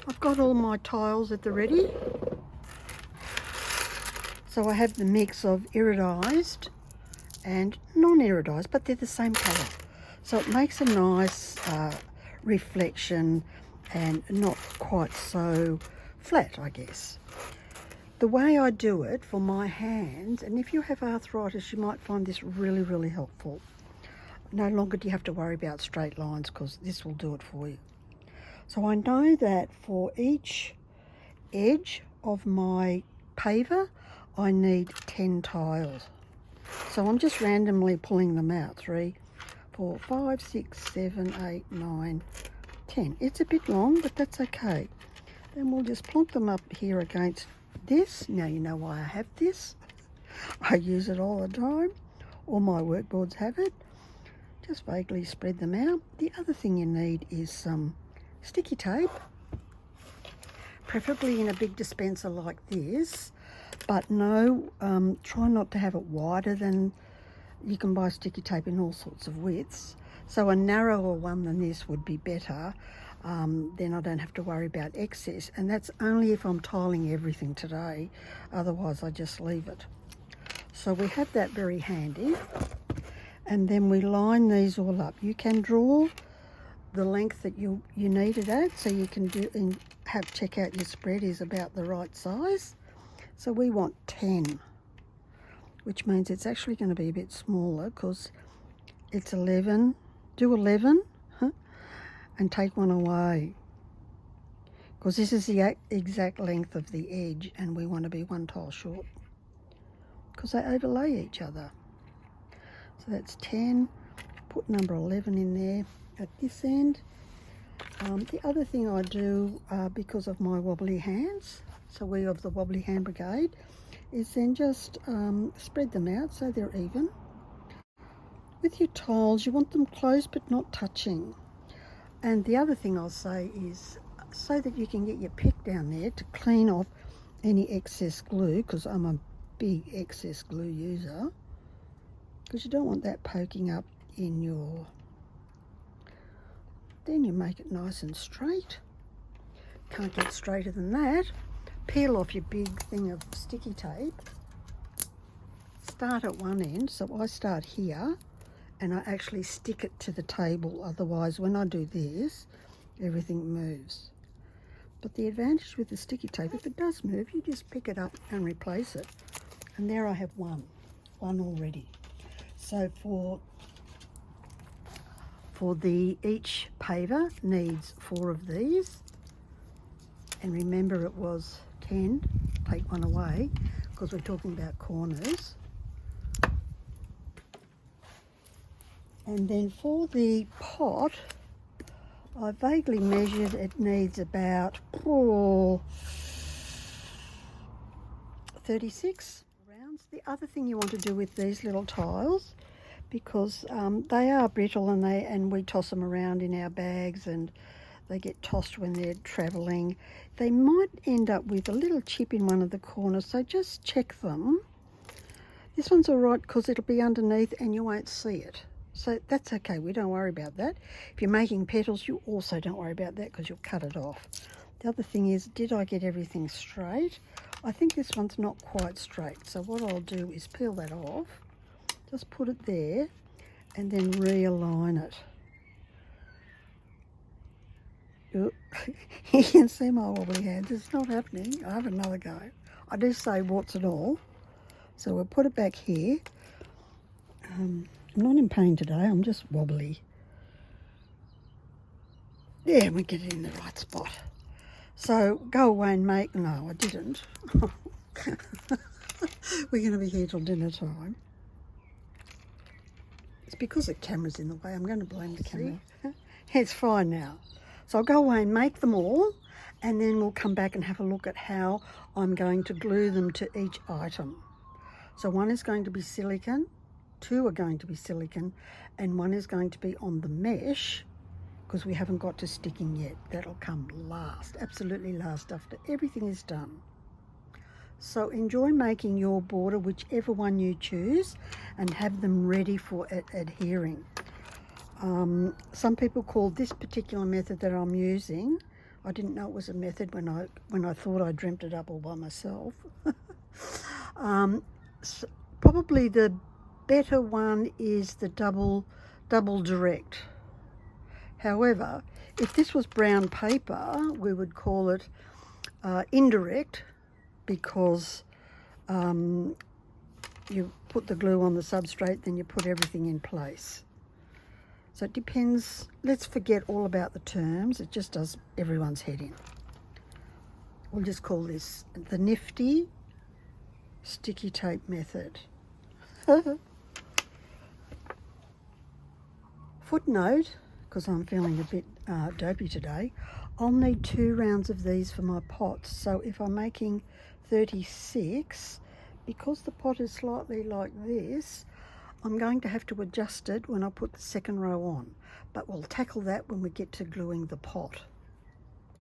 I've got all my tiles at the ready. So I have the mix of iridized and non-iridized, but they're the same colour. So it makes a nice reflection and not quite so flat, I guess. The way I do it for my hands, and if you have arthritis, you might find this really, really helpful. No longer do you have to worry about straight lines because this will do it for you. So I know that for each edge of my paver, I need 10 tiles. So I'm just randomly pulling them out. 3, 4, 5, 6, 7, 8, 9, 10. It's a bit long, but that's okay. Then we'll just plonk them up here against this. Now you know why I have this. I use it all the time. All my workboards have it. Just vaguely spread them out. The other thing you need is some sticky tape, preferably in a big dispenser like this, but no, try not to have it wider than, you can buy sticky tape in all sorts of widths. So a narrower one than this would be better. Then I don't have to worry about excess, and that's only if I'm tiling everything today. Otherwise I just leave it. So we have that very handy, and then we line these all up. You can draw the length that you need it at, so you can do and check out your spread is about the right size. So we want 10, which means it's actually going to be a bit smaller because it's 11. Do 11, and take one away, because this is the exact length of the edge, and we want to be one tile short because they overlay each other. So that's 10. Put number 11 in there at this end. The other thing I do, because of my wobbly hands, so we of the wobbly hand brigade, is then just spread them out so they're even. With your tiles, you want them close but not touching. And the other thing I'll say is, so that you can get your pick down there to clean off any excess glue, because I'm a big excess glue user, because you don't want that poking up in your... Then you make it nice and straight. Can't get straighter than that. Peel off your big thing of sticky tape. Start at one end, so I start here, and I actually stick it to the table. Otherwise, when I do this, everything moves. But the advantage with the sticky tape, if it does move, you just pick it up and replace it. And there I have one already. So for each paver needs 4 of these. And remember, it was 10, take one away, because we're talking about corners. And then for the pot, I vaguely measured it needs about 36 rounds. The other thing you want to do with these little tiles, because they are brittle and we toss them around in our bags and they get tossed when they're travelling, they might end up with a little chip in one of the corners, so just check them. This one's all right because it'll be underneath and you won't see it. So that's okay, we don't worry about that. If you're making petals, you also don't worry about that because you'll cut it off. The other thing is, did I get everything straight? I think this one's not quite straight. So what I'll do is peel that off, just put it there, and then realign it. You can see my wobbly hands, it's not happening. I have another go. I do say warts and all. So we'll put it back here. I'm not in pain today, I'm just wobbly. Yeah, we get it in the right spot. So go away and make, no, I didn't. We're going to be here till dinner time. It's because the camera's in the way, I'm going to blame the camera. It's fine now. So I'll go away and make them all, and then we'll come back and have a look at how I'm going to glue them to each item. So one is going to be silicone, 2 are going to be silicone, and 1 is going to be on the mesh, because we haven't got to sticking yet. That'll come last, absolutely last, after everything is done. So enjoy making your border, whichever one you choose, and have them ready for adhering. Some people call this particular method that I'm using I didn't know it was a method when I thought I dreamt it up all by myself. Probably the better one is the double direct. However, if this was brown paper, we would call it indirect, because you put the glue on the substrate, then you put everything in place. So it depends. Let's forget all about the terms. It just does everyone's head in. We'll just call this the nifty sticky tape method. Footnote, because I'm feeling a bit dopey today, I'll need 2 rounds of these for my pots. So if I'm making 36, because the pot is slightly like this, I'm going to have to adjust it when I put the second row on. But we'll tackle that when we get to gluing the pot.